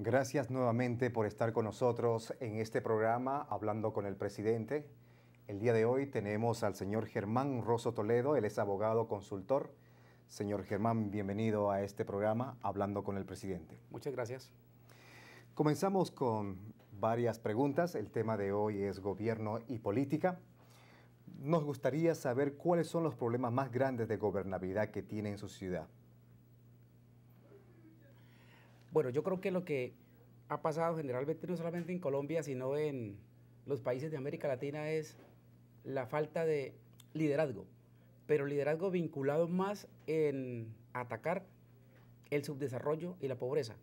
Gracias nuevamente por estar con nosotros en este programa Hablando con el Presidente. El día de hoy tenemos al señor Germán Rosso Toledo, él es abogado consultor. Señor Germán, bienvenido a este programa Hablando con el Presidente. Muchas gracias. Comenzamos con varias preguntas. El tema de hoy es gobierno y política. Nos gustaría saber cuáles son los problemas más grandes de gobernabilidad que tiene en su ciudad. Bueno, yo creo que lo que ha pasado generalmente no solamente en Colombia, sino en los países de América Latina es la falta de liderazgo, pero liderazgo vinculado más en atacar el subdesarrollo y la pobreza,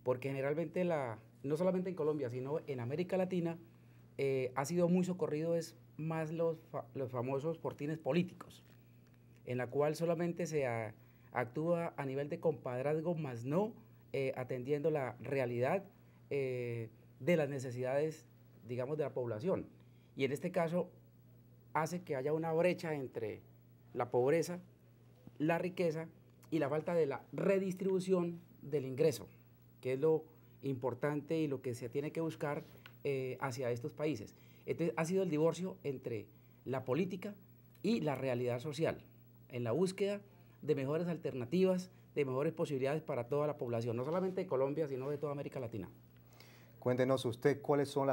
porque generalmente no solamente en Colombia, sino en América Latina ha sido muy socorrido es más los famosos fortines políticos, en la cual solamente se actúa a nivel de compadrazgo, más no atendiendo la realidad de las necesidades, digamos, de la población. Y en este caso hace que haya una brecha entre la pobreza, la riqueza y la falta de la redistribución del ingreso, que es lo importante y lo que se tiene que buscar hacia estos países. Entonces ha sido el divorcio entre la política y la realidad social, en la búsqueda de mejores alternativas, de mejores posibilidades para toda la población, no solamente de Colombia, sino de toda América Latina. Cuéntenos usted cuáles son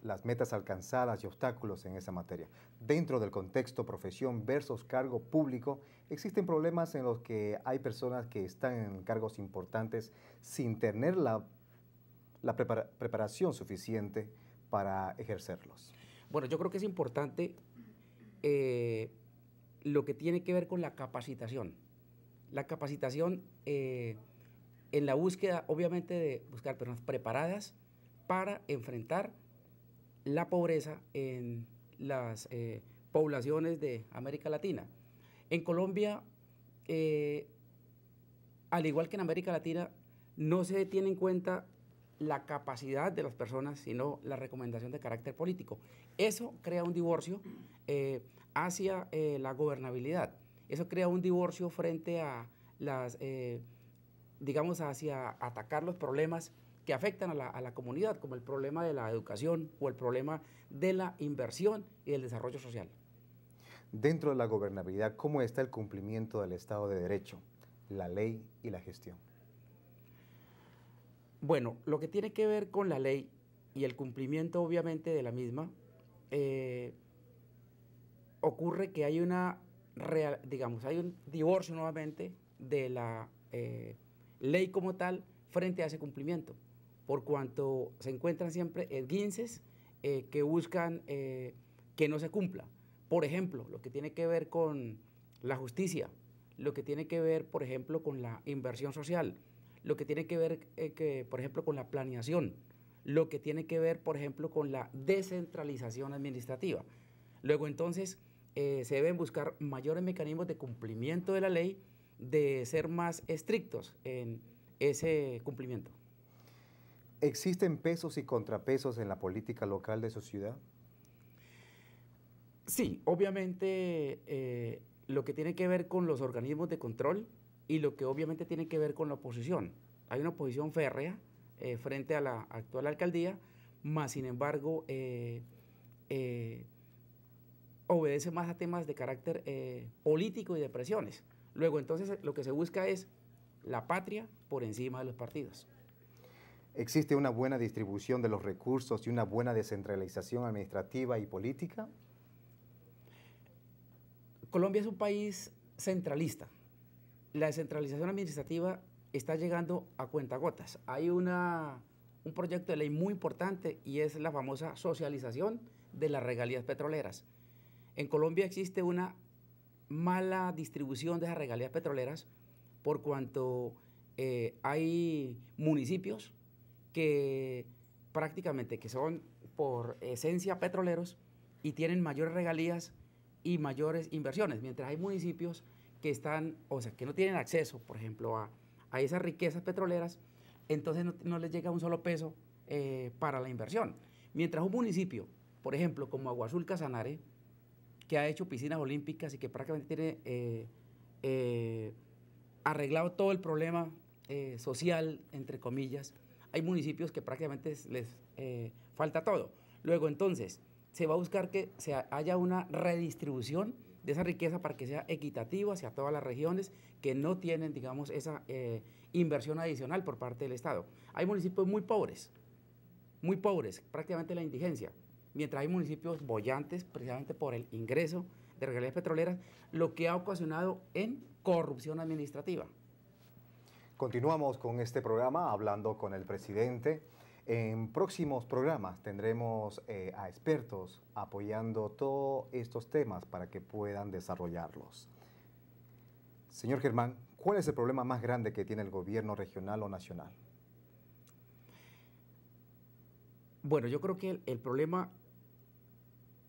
las metas alcanzadas y obstáculos en esa materia. Dentro del contexto profesión versus cargo público, existen problemas en los que hay personas que están en cargos importantes sin tener la preparación suficiente para ejercerlos. Bueno, yo creo que es importante lo que tiene que ver con la capacitación. La capacitación en la búsqueda, obviamente, de buscar personas preparadas para enfrentar la pobreza en las poblaciones de América Latina. En Colombia, al igual que en América Latina, no se tiene en cuenta la capacidad de las personas, sino la recomendación de carácter político. Eso crea un divorcio hacia la gobernabilidad. Eso crea un divorcio frente a las, digamos, hacia atacar los problemas que afectan a la comunidad, como el problema de la educación o el problema de la inversión y del desarrollo social. Dentro de la gobernabilidad, ¿cómo está el cumplimiento del Estado de Derecho, la ley y la gestión? Bueno, lo que tiene que ver con la ley y el cumplimiento, obviamente, de la misma, ocurre que hay hay un divorcio nuevamente de la ley como tal frente a ese cumplimiento, por cuanto se encuentran siempre esguinces que buscan que no se cumpla. Por ejemplo, lo que tiene que ver con la justicia, lo que tiene que ver, por ejemplo, con la inversión social, lo que tiene que ver, por ejemplo, con la planeación, lo que tiene que ver, por ejemplo, con la descentralización administrativa. Luego, entonces, se deben buscar mayores mecanismos de cumplimiento de la ley, de ser más estrictos en ese cumplimiento. ¿Existen pesos y contrapesos en la política local de su ciudad? Sí, obviamente lo que tiene que ver con los organismos de control y lo que obviamente tiene que ver con la oposición. Hay una oposición férrea frente a la actual alcaldía, más sin embargo obedece más a temas de carácter político y de presiones. Luego, entonces, lo que se busca es la patria por encima de los partidos. ¿Existe una buena distribución de los recursos y una buena descentralización administrativa y política? Colombia es un país centralista. La descentralización administrativa está llegando a cuentagotas. Hay un proyecto de ley muy importante y es la famosa socialización de las regalías petroleras. En Colombia existe una mala distribución de esas regalías petroleras por cuanto hay municipios que prácticamente que son por esencia petroleros y tienen mayores regalías y mayores inversiones, mientras hay municipios que están, o sea, que no tienen acceso, por ejemplo, a esas riquezas petroleras, entonces no les llega un solo peso para la inversión. Mientras un municipio, por ejemplo, como Agua Azul Casanare, que ha hecho piscinas olímpicas y que prácticamente tiene arreglado todo el problema social, entre comillas, hay municipios que prácticamente les falta todo. Luego, entonces, se va a buscar que haya una redistribución de esa riqueza para que sea equitativo hacia todas las regiones que no tienen, digamos, esa inversión adicional por parte del Estado. Hay municipios muy pobres, prácticamente la indigencia, mientras hay municipios bollantes precisamente por el ingreso de regalías petroleras, lo que ha ocasionado en corrupción administrativa. Continuamos con este programa hablando con el presidente. En próximos programas tendremos a expertos apoyando todos estos temas para que puedan desarrollarlos. Señor Germán, ¿cuál es el problema más grande que tiene el gobierno regional o nacional? Bueno, yo creo que el problema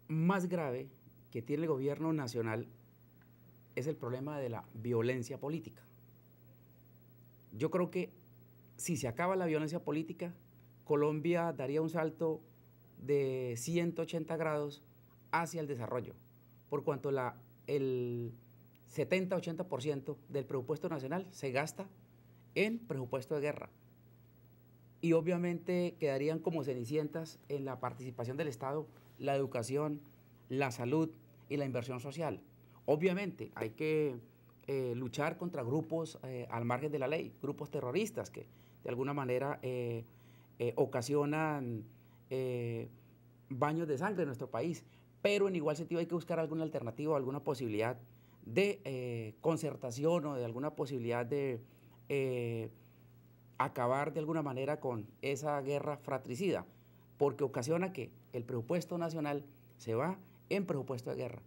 más grave que tiene el gobierno nacional es el problema de la violencia política. Yo creo que si se acaba la violencia política, Colombia daría un salto de 180 grados hacia el desarrollo, por cuanto el 70-80% del presupuesto nacional se gasta en presupuesto de guerra. Y obviamente quedarían como cenicientas en la participación del Estado la educación, la salud y la inversión social. Obviamente hay que luchar contra grupos al margen de la ley, grupos terroristas que de alguna manera ocasionan baños de sangre en nuestro país, pero en igual sentido hay que buscar alguna alternativa, alguna posibilidad de concertación o de alguna posibilidad de acabar de alguna manera con esa guerra fratricida, porque ocasiona que el presupuesto nacional se va en presupuesto de guerra.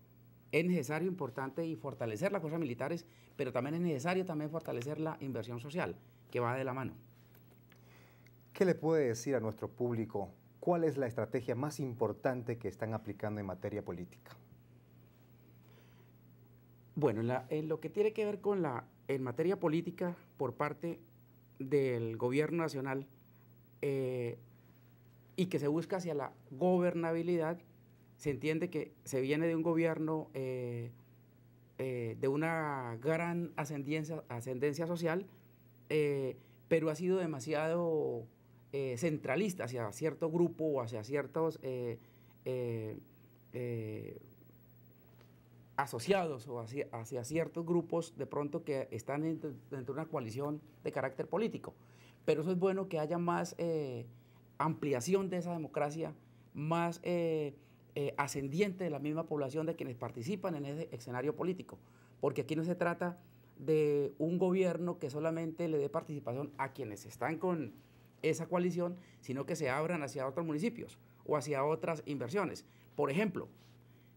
Es necesario, importante y fortalecer las fuerzas militares, pero también es necesario fortalecer la inversión social, que va de la mano. ¿Qué le puede decir a nuestro público? ¿Cuál es la estrategia más importante que están aplicando en materia política? Bueno, en lo que tiene que ver con en materia política por parte del gobierno nacional y que se busca hacia la gobernabilidad, se entiende que se viene de un gobierno de una gran ascendencia social, pero ha sido demasiado centralista hacia cierto grupo o hacia ciertos asociados o hacia ciertos grupos de pronto que están dentro de una coalición de carácter político. Pero eso es bueno que haya más ampliación de esa democracia, más ascendiente de la misma población de quienes participan en ese escenario político, porque aquí no se trata de un gobierno que solamente le dé participación a quienes están con esa coalición, sino que se abran hacia otros municipios o hacia otras inversiones. Por ejemplo,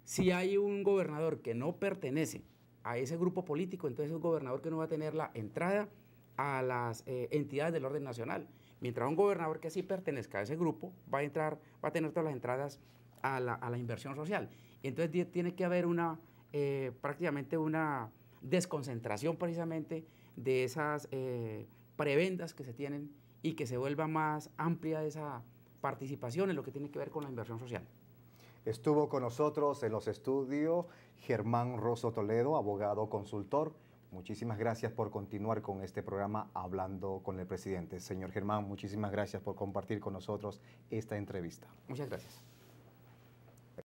si hay un gobernador que no pertenece a ese grupo político, entonces es un gobernador que no va a tener la entrada a las entidades del orden nacional. Mientras un gobernador que sí pertenezca a ese grupo va a tener todas las entradas a la inversión social. Entonces tiene que haber prácticamente una desconcentración precisamente de esas prebendas que se tienen y que se vuelva más amplia esa participación en lo que tiene que ver con la inversión social. Estuvo con nosotros en los estudios Germán Rosso Toledo, abogado consultor. Muchísimas gracias por continuar con este programa Hablando con el Presidente. Señor Germán, muchísimas gracias por compartir con nosotros esta entrevista. Muchas gracias.